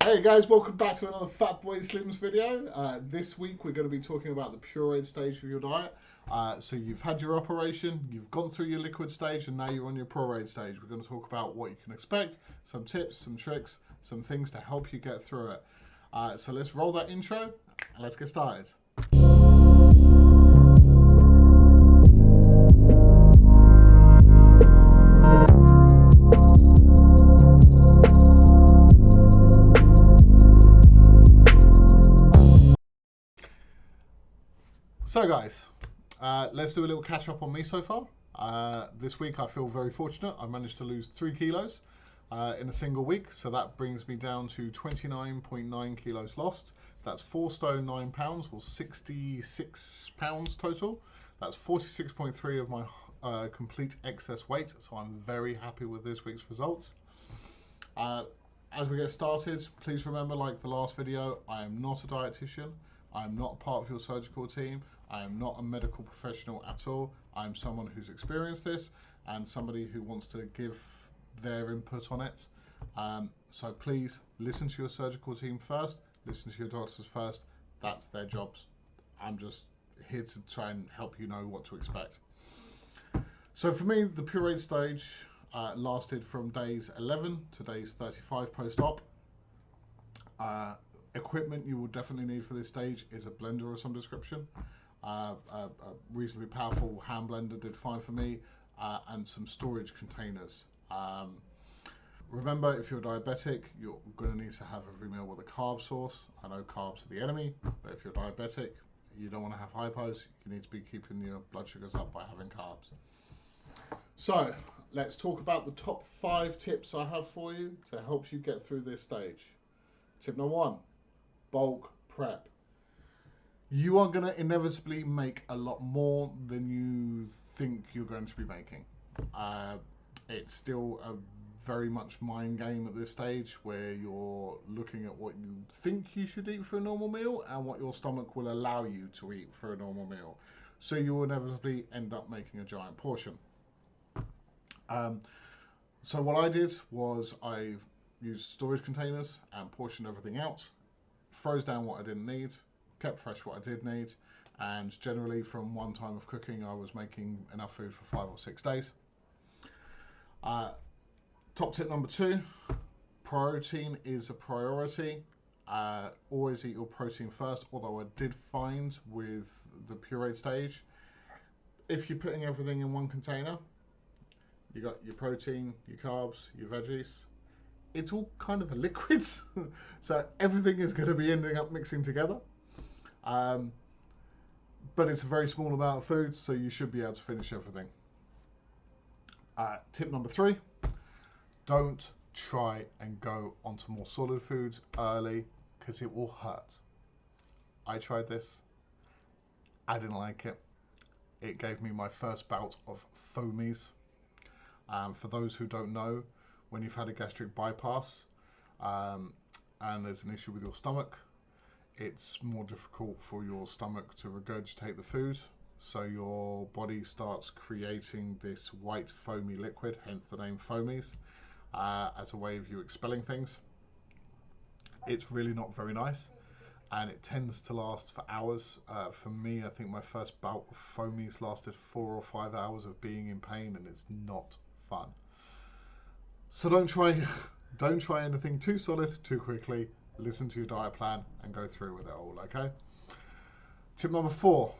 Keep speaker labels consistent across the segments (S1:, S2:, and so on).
S1: Hey guys, welcome back to another Fat Boy Slims video. This week we're going to be talking about the pureed stage of your diet. So you've had your operation, you've gone through your liquid stage, and now you're on your pureed stage. We're going to talk about what you can expect, some tips, some tricks, some things to help you get through it. So let's roll that intro and let's get started. So guys, let's do a little catch up on me so far. This week I feel very fortunate. I managed to lose 3 kilos in a single week. So that brings me down to 29.9 kilos lost. That's 4 stone 9 pounds, or 66 pounds total. That's 46.3 of my complete excess weight. So I'm very happy with this week's results. As we get started, please remember, like the last video, I am not a dietitian. I am not a part of your surgical team. I am not a medical professional at all. I am someone who's experienced this and somebody who wants to give their input on it. So please listen to your surgical team first, listen to your doctors first. That's their jobs. I'm just here to try and help you know what to expect. So for me, the pureed stage lasted from days 11 to days 35 post-op. Equipment you will definitely need for this stage is a blender of some description. A reasonably powerful hand blender did fine for me, and some storage containers. Remember, if you're diabetic, you're going to need to have every meal with a carb source. I know carbs are the enemy, but if you're diabetic, you don't want to have hypos. You need to be keeping your blood sugars up by having carbs. So let's talk about the top 5 tips I have for you to help you get through this stage. Tip number 1. Bulk prep. You are going to inevitably make a lot more than you think you're going to be making. It's still a very much mind game at this stage, where you're looking at what you think you should eat for a normal meal and what your stomach will allow you to eat for a normal meal. So you will inevitably end up making a giant portion. So what I did was I used storage containers and portioned everything out, froze down what I didn't need, kept fresh what I did need, and generally from one time of cooking I was making enough food for 5 or 6 days. Top tip number 2, protein is a priority. Always eat your protein first, although I did find with the pureed stage, if you're putting everything in one container, you got your protein, your carbs, your veggies, it's all kind of a liquid, so everything is going to be ending up mixing together. But it's a very small amount of food, so you should be able to finish everything. Tip number 3, don't try and go onto more solid foods early, because it will hurt. I tried this. I didn't like it. It gave me my first bout of foamies. For those who don't know, when you've had a gastric bypass and there's an issue with your stomach, it's more difficult for your stomach to regurgitate the food, so your body starts creating this white foamy liquid, hence the name foamies, as a way of you expelling things. It's really not very nice, and it tends to last for hours. For me, I think my first bout of foamies lasted 4 or 5 hours of being in pain, and it's not fun. So don't try anything too solid too quickly. Listen to your diet plan and go through with it all, okay? Tip number 4.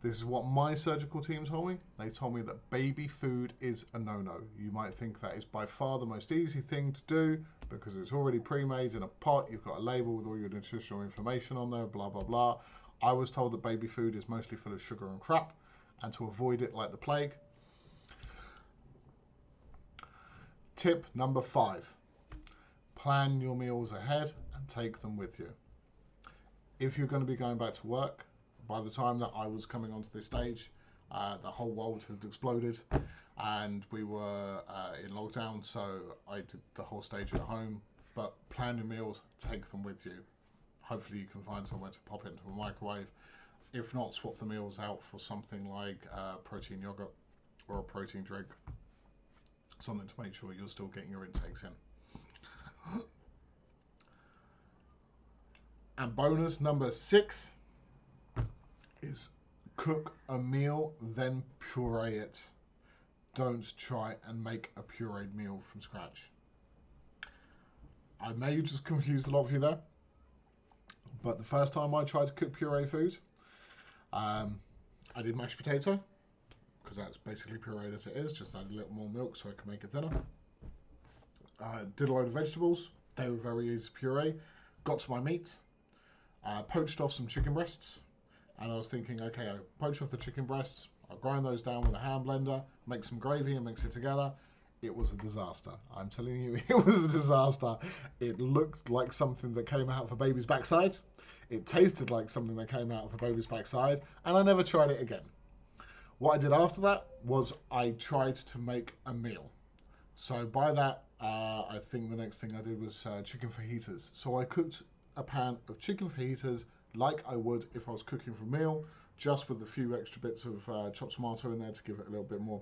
S1: This is what my surgical team told me. They told me that baby food is a no-no. You might think that is by far the most easy thing to do because it's already pre-made in a pot. You've got a label with all your nutritional information on there, blah, blah, blah. I was told that baby food is mostly full of sugar and crap, and to avoid it like the plague. Tip number 5. Plan your meals ahead and take them with you. If you're going to be going back to work, by the time that I was coming onto this stage, the whole world had exploded and we were in lockdown, so I did the whole stage at home. But plan your meals, take them with you. Hopefully you can find somewhere to pop it into a microwave. If not, swap the meals out for something like protein yogurt or a protein drink, something to make sure you're still getting your intakes in. And bonus number 6 is cook a meal, then puree it. Don't try and make a pureed meal from scratch. I may have just confused a lot of you there, but the first time I tried to cook puree food, I did mashed potato, because that's basically pureed as it is, just add a little more milk so I can make it thinner. Did a load of vegetables, they were very easy to puree. Got to my meat, poached off some chicken breasts, and I was thinking, okay, I poach off the chicken breasts, I'll grind those down with a hand blender, make some gravy and mix it together. It was a disaster. I'm telling you, it was a disaster. It looked like something that came out of a baby's backside. It tasted like something that came out of a baby's backside, and I never tried it again. What I did after that was I tried to make a meal. So by that, I think the next thing I did was chicken fajitas. So I cooked a pan of chicken fajitas like I would if I was cooking for a meal, just with a few extra bits of chopped tomato in there to give it a little bit more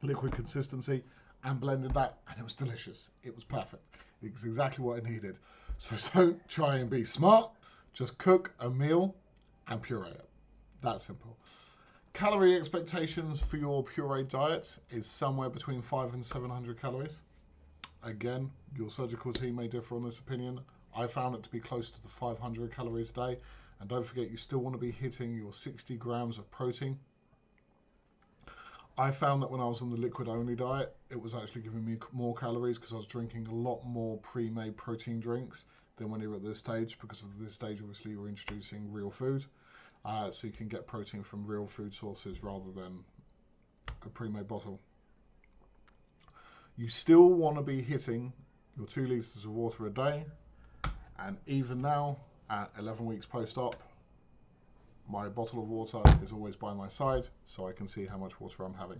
S1: liquid consistency, and blended that, and it was delicious. It was perfect. It was exactly what I needed. So don't try and be smart. Just cook a meal and puree it. That simple. Calorie expectations for your puree diet is somewhere between 500 and 700 calories. Again, your surgical team may differ on this opinion. I found it to be close to the 500 calories a day. And don't forget, you still want to be hitting your 60 grams of protein. I found that when I was on the liquid only diet, it was actually giving me more calories because I was drinking a lot more pre-made protein drinks than when you're at this stage, because of this stage obviously you're introducing real food, so you can get protein from real food sources rather than a pre-made bottle. You still want to be hitting your 2 litres of water a day, and even now at 11 weeks post-op, my bottle of water is always by my side, so I can see how much water I'm having.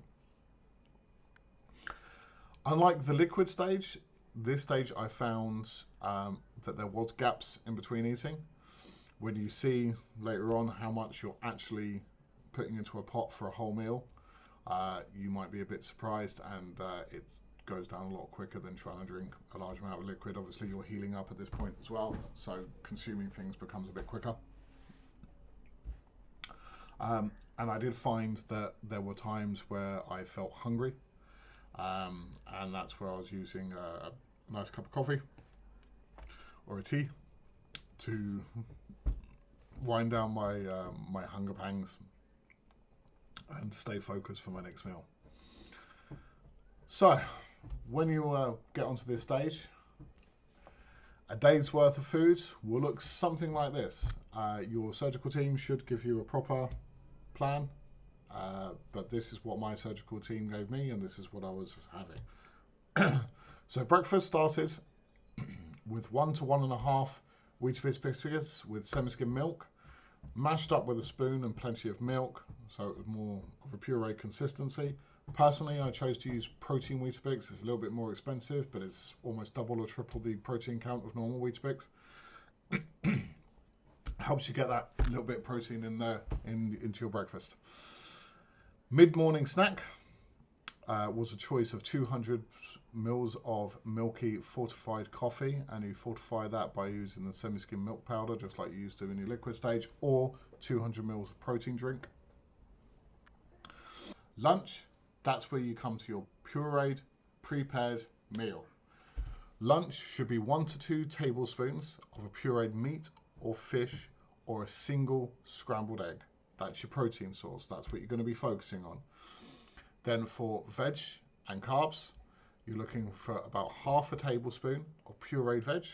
S1: Unlike the liquid stage, this stage I found that there was gaps in between eating. When you see later on how much you're actually putting into a pot for a whole meal, you might be a bit surprised, and it goes down a lot quicker than trying to drink a large amount of liquid. Obviously you're healing up at this point as well, so consuming things becomes a bit quicker. And I did find that there were times where I felt hungry, and that's where I was using a nice cup of coffee or a tea to wind down my my hunger pangs and stay focused for my next meal. So when you get onto this stage, a day's worth of food will look something like this. Your surgical team should give you a proper plan, but this is what my surgical team gave me, and this is what I was having. So breakfast started with 1 to 1.5 Weetabix biscuits with semi-skim milk, mashed up with a spoon and plenty of milk, so it was more of a puree consistency. Personally, I chose to use protein Weetabix. It's a little bit more expensive, but it's almost double or triple the protein count of normal Weetabix. Helps you get that little bit of protein in there into your breakfast. Mid-morning snack was a choice of 200 mils of milky fortified coffee, and you fortify that by using the semi-skim milk powder just like you used to in your liquid stage, or 200 mils of protein drink. Lunch, that's where you come to your pureed, prepared meal. Lunch should be 1 to 2 tablespoons of a pureed meat or fish or a single scrambled egg. That's your protein source. That's what you're going to be focusing on. Then for veg and carbs, you're looking for about half a tablespoon of pureed veg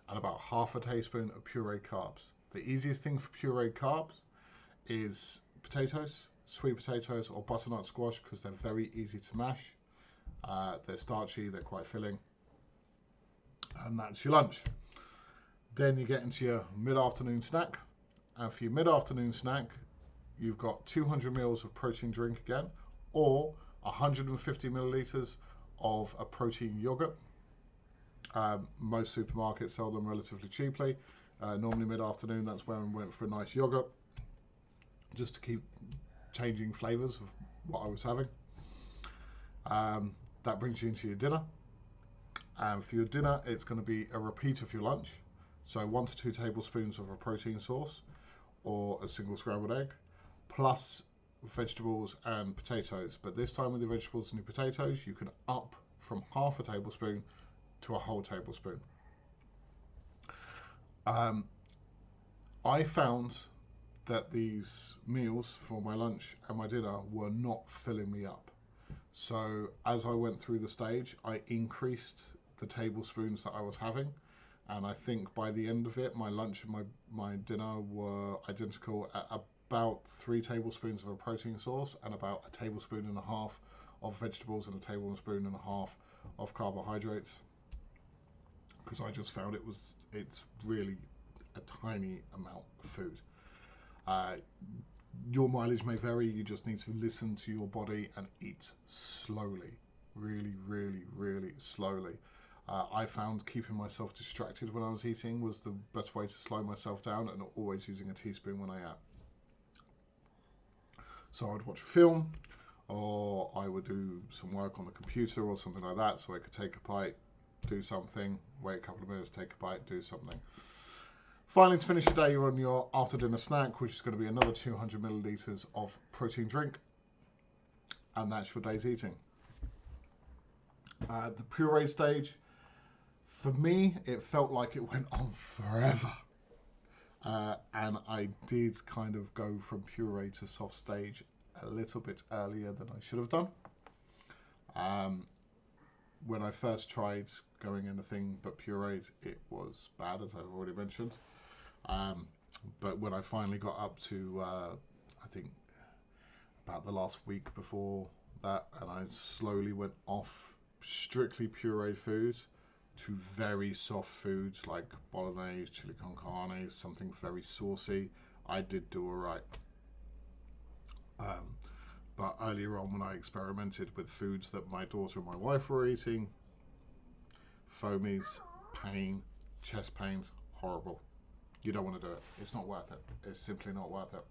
S1: and about half a teaspoon of pureed carbs. The easiest thing for pureed carbs is potatoes, sweet potatoes or butternut squash, because they're very easy to mash. They're starchy, they're quite filling. And that's your lunch. Then you get into your mid-afternoon snack. And for your mid-afternoon snack, you've got 200 mils of protein drink again, or 150 milliliters of a protein yogurt. Most supermarkets sell them relatively cheaply. Normally mid-afternoon, that's when I went for a nice yogurt, just to keep changing flavors of what I was having. That brings you into your dinner. And for your dinner, it's going to be a repeat of your lunch. So 1 to 2 tablespoons of a protein source or a single scrambled egg, plus vegetables and potatoes. But this time with the vegetables and the potatoes, you can up from half a tablespoon to a whole tablespoon. I found that these meals for my lunch and my dinner were not filling me up. So as I went through the stage, I increased the tablespoons that I was having. And I think by the end of it, my lunch and my dinner were identical at about 3 tablespoons of a protein source and about a tablespoon and a half of vegetables and a tablespoon and a half of carbohydrates. Because I just found it's really a tiny amount of food. Your mileage may vary. You just need to listen to your body and eat slowly, really, really, really slowly. I found keeping myself distracted when I was eating was the best way to slow myself down, and always using a teaspoon when I ate. So I'd watch a film, or I would do some work on the computer or something like that, so I could take a bite, do something, wait a couple of minutes, take a bite, do something. Finally, to finish the day, you're on your after dinner snack, which is going to be another 200 millilitres of protein drink, and that's your day's eating. The puree stage, for me, it felt like it went on forever. And I did kind of go from puree to soft stage a little bit earlier than I should have done. When I first tried going anything but pureed, it was bad, as I've already mentioned. But when I finally got up to, I think, about the last week before that, and I slowly went off strictly pureed foods to very soft foods like bolognese, chili con carne, something very saucy, I did do all right. But earlier on, when I experimented with foods that my daughter and my wife were eating, foamies, pain, chest pains, horrible. You don't want to do it. It's not worth it. It's simply not worth it.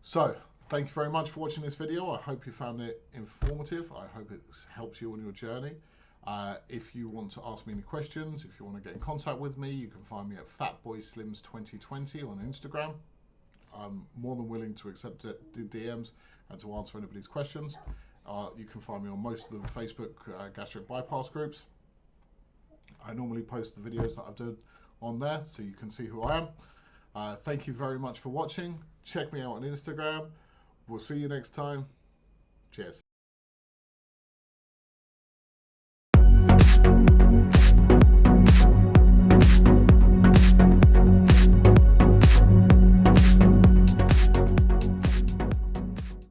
S1: So, thank you very much for watching this video. I hope you found it informative. I hope it helps you on your journey. If you want to ask me any questions, if you want to get in contact with me, you can find me at fatboyslims2020 on Instagram. I'm more than willing to accept DMs and to answer anybody's questions. You can find me on most of the Facebook gastric bypass groups. I normally post the videos that I've done on there, so you can see who I am. Thank you very much for watching. Check me out on Instagram. We'll see you next time. Cheers.